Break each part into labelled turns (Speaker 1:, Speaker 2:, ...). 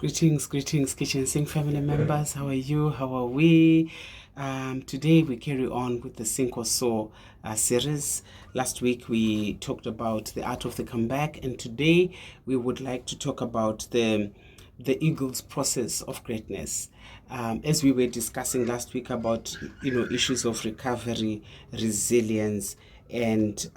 Speaker 1: Greetings, Kitchen Sink family members. How are you? How are we? Today we carry on with the Sink or Soar series. Last week we talked about the art of the comeback, and today we would like to talk about the eagle's process of greatness. As we were discussing last week about issues of recovery, resilience, and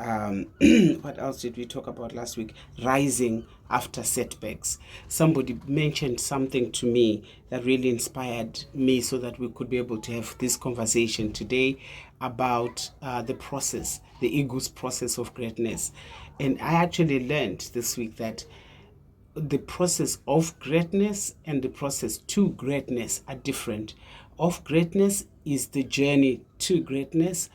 Speaker 1: what else did we talk about last week? Rising after setbacks. Somebody mentioned something to me that really inspired me so that we could be able to have this conversation today about the process, the ego's process of greatness. And I actually learned this week that the process of greatness and the process to greatness are different. Of greatness is the journey to greatness,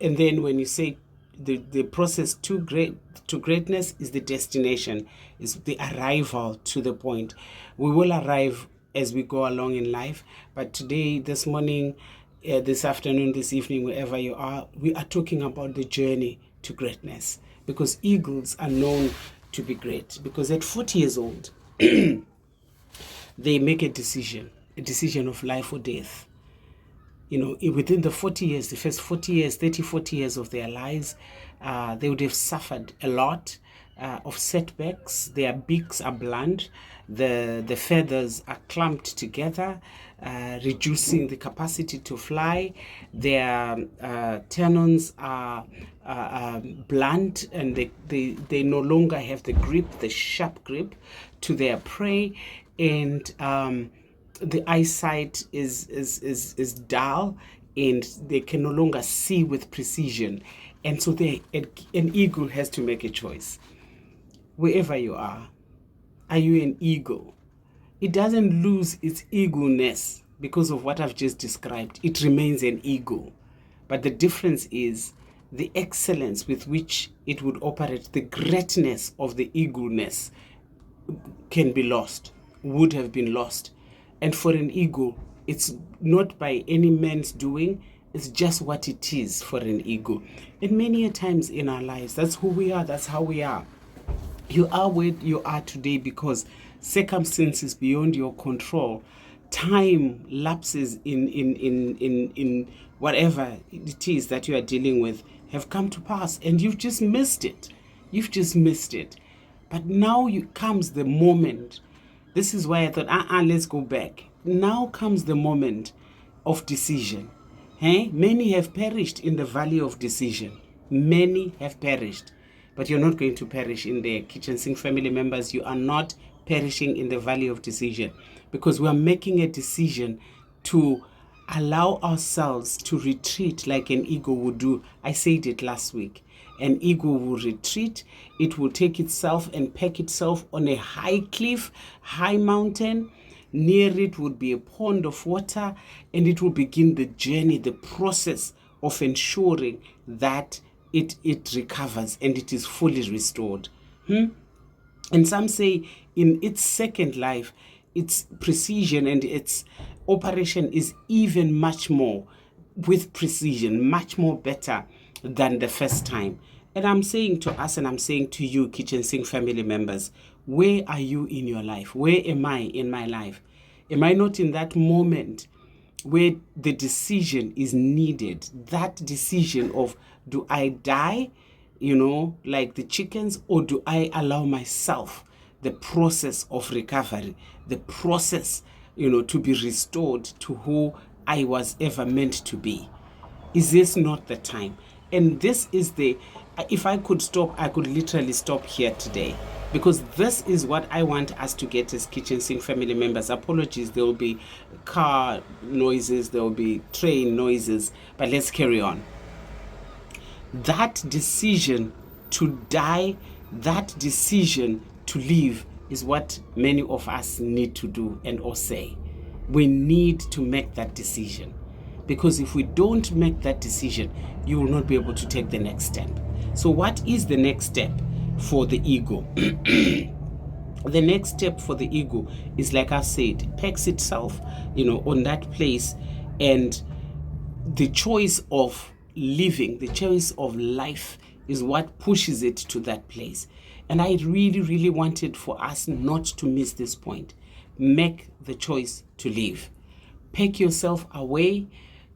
Speaker 1: and then when you say the process to greatness is the destination, is the arrival to the point. We will arrive as we go along in life, but today, this morning, this afternoon, this evening, wherever you are, we are talking about the journey to greatness, because eagles are known to be great, because at 40 years old they make a decision of life or death. Within the 40 years, the first 40 years, 30, 40 years of their lives, they would have suffered a lot of setbacks. Their beaks are blunt, the feathers are clamped together, reducing the capacity to fly. Their tenons are blunt, and they no longer have the sharp grip to their prey, and the eyesight is dull, and they can no longer see with precision. And so an eagle has to make a choice. Wherever you are you an eagle? It doesn't lose its eagleness because of what I've just described. It remains an eagle. But the difference is the excellence with which it would operate, the greatness of the eagleness can be lost, would have been lost. And for an eagle, it's not by any man's doing, it's just what it is for an eagle. And many a times in our lives, that's who we are, that's how we are. You are where you are today because circumstances beyond your control, time lapses in whatever it is that you are dealing with have come to pass, and you've just missed it. But now comes the moment. This is why I thought, let's go back. Now comes the moment of decision. Many have perished in the valley of decision. Many have perished. But you're not going to perish in the Kitchen Sink family members. You are not perishing in the valley of decision, because we are making a decision to allow ourselves to retreat like an eagle would do. I said it last week. An eagle will retreat. It will take itself and pack itself on a high cliff, high mountain. Near it would be a pond of water, and it will begin the journey, the process of ensuring that it recovers and it is fully restored. And some say in its second life, its precision and its operation is even much more with precision, much more better than the first time. And I'm saying to us, and I'm saying to you, Kitchen Sink family members, where are you in your life? Where am I in my life? Am I not in that moment where the decision is needed? That decision of, do I die, like the chickens, or do I allow myself the process of recovery, the process, to be restored to who I was ever meant to be? Is this not the time? And this is if I could stop, I could literally stop here today, because this is what I want us to get as Kitchen Sink family members. Apologies, there will be car noises, there will be train noises, but let's carry on. That decision to die, that decision to live is what many of us need to do or say. We need to make that decision. Because if we don't make that decision, you will not be able to take the next step. So what is the next step for the ego? The next step for the ego is, like I said, packs itself, on that place, and the choice of living, the choice of life is what pushes it to that place. And I really, really wanted for us not to miss this point. Make the choice to leave. Pack yourself away.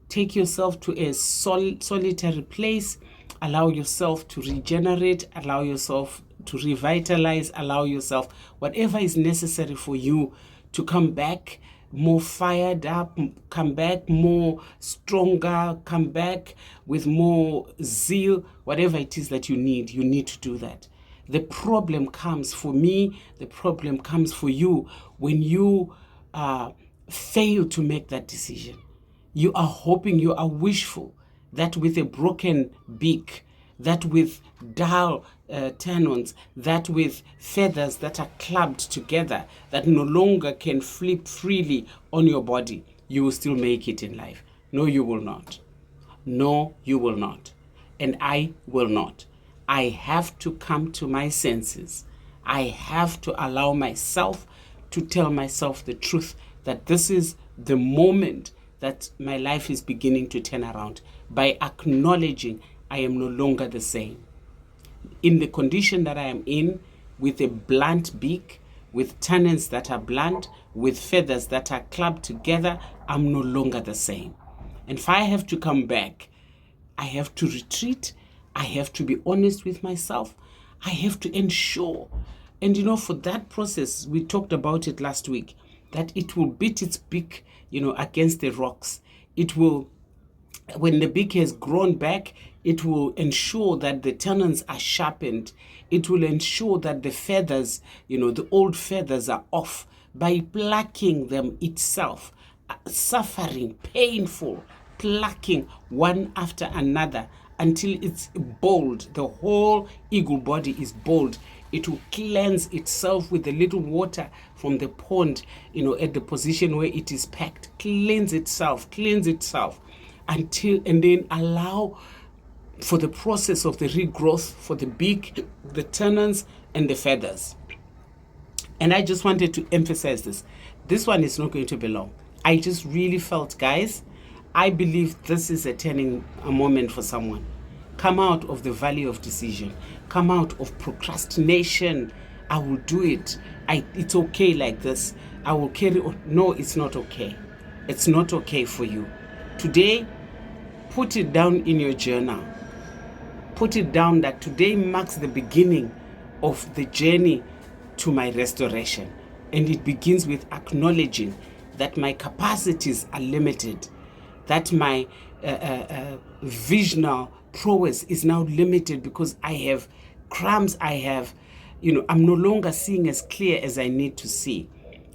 Speaker 1: Take yourself to a solitary place. Allow yourself to regenerate. Allow yourself to revitalize. Allow yourself, whatever is necessary for you, to come back more fired up, come back more stronger, come back with more zeal. Whatever it is that you need to do that. The problem comes for me, the problem comes for you when you fail to make that decision. You are hoping, you are wishful that with a broken beak, that with dull tenons, that with feathers that are clubbed together, that no longer can flip freely on your body, you will still make it in life. No, you will not. No, you will not. And I will not. I have to come to my senses. I have to allow myself to tell myself the truth that this is the moment that my life is beginning to turn around, by acknowledging I am no longer the same. In the condition that I am in, with a blunt beak, with tenons that are blunt, with feathers that are clubbed together, I'm no longer the same. And if I have to come back, I have to retreat. I have to be honest with myself. I have to ensure. And for that process, we talked about it last week, that it will beat its beak, against the rocks. It will, when the beak has grown back, it will ensure that the tenons are sharpened. It will ensure that the feathers, the old feathers are off by plucking them itself, suffering, painful, plucking one after another until it's bold. The whole eagle body is bold. It will cleanse itself with a little water from the pond, at the position where it is packed. Cleanse itself until, and then allow for the process of the regrowth for the beak, the tenons, and the feathers. And I just wanted to emphasize this. This one is not going to be long. I just really felt, guys, I believe this is a moment for someone. Come out of the valley of decision. Come out of procrastination. I will do it. It's okay like this. I will carry on. No, it's not okay. It's not okay for you. Today, put it down in your journal. Put it down that today marks the beginning of the journey to my restoration. And it begins with acknowledging that my capacities are limited, that my visional prowess is now limited because I have crumbs, I'm no longer seeing as clear as I need to see.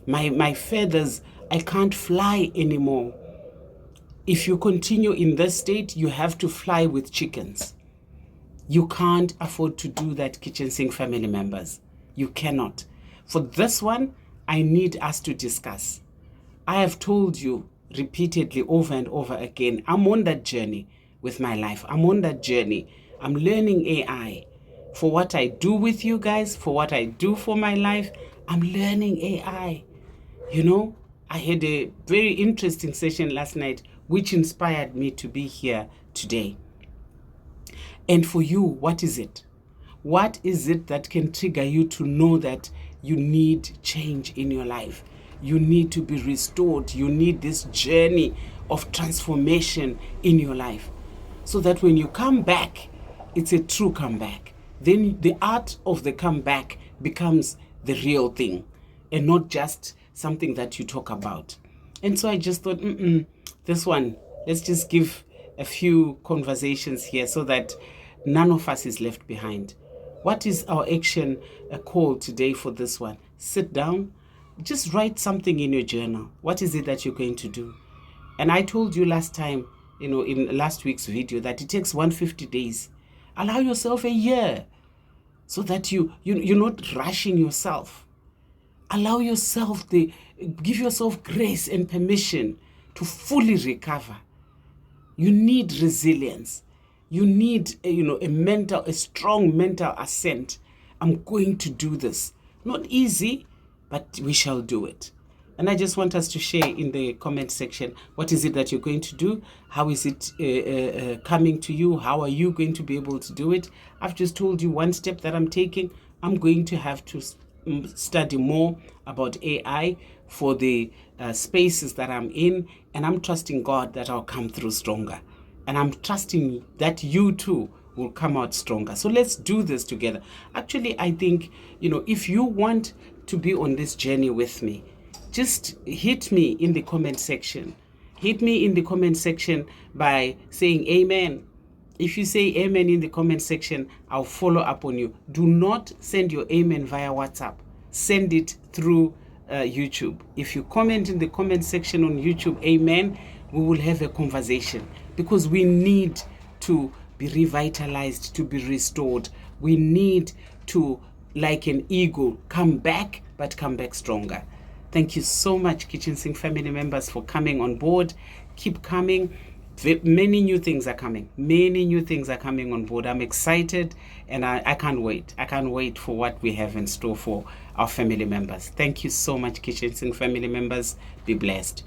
Speaker 1: My feathers, I can't fly anymore. If you continue in this state, you have to fly with chickens. You can't afford to do that, Kitchen Sink family members. You cannot. For this one, I need us to discuss. I have told you repeatedly over and over again, I'm on that journey with my life. I'm on that journey. I'm learning AI. For what I do with you guys, for what I do for my life, I'm learning AI. I had a very interesting session last night, which inspired me to be here today. And for you, what is it? What is it that can trigger you to know that you need change in your life? You need to be restored. You need this journey of transformation in your life, so that when you come back, it's a true comeback. Then the art of the comeback becomes the real thing and not just something that you talk about. And so I just thought, this one, let's just give a few conversations here so that none of us is left behind. What is our action call today for this one? Sit down, just write something in your journal. What is it that you're going to do? And I told you last time, in last week's video, that it takes 150 days. Allow yourself a year so that you're not rushing yourself. Allow yourself, give yourself grace and permission to fully recover. You need resilience. You need, a strong mental assent. I'm going to do this. Not easy, but we shall do it. And I just want us to share in the comment section, what is it that you're going to do? How is it coming to you? How are you going to be able to do it? I've just told you one step that I'm taking. I'm going to have to study more about AI for the spaces that I'm in, and I'm trusting God that I'll come through stronger. And I'm trusting that you too will come out stronger. So let's do this together. Actually, I think, if you want to be on this journey with me, just hit me in the comment section. Hit me in the comment section by saying amen. If you say amen in the comment section, I'll follow up on you. Do not send your amen via WhatsApp. Send it through YouTube. If you comment in the comment section on YouTube, amen, we will have a conversation, because we need to be revitalized, to be restored. We need to, like an eagle, come back, but come back stronger. Thank you so much, Kitchen Sink family members, for coming on board. Keep coming. Many new things are coming. Many new things are coming on board. I'm excited, and I can't wait. I can't wait for what we have in store for our family members. Thank you so much, Kitchen Sink family members. Be blessed.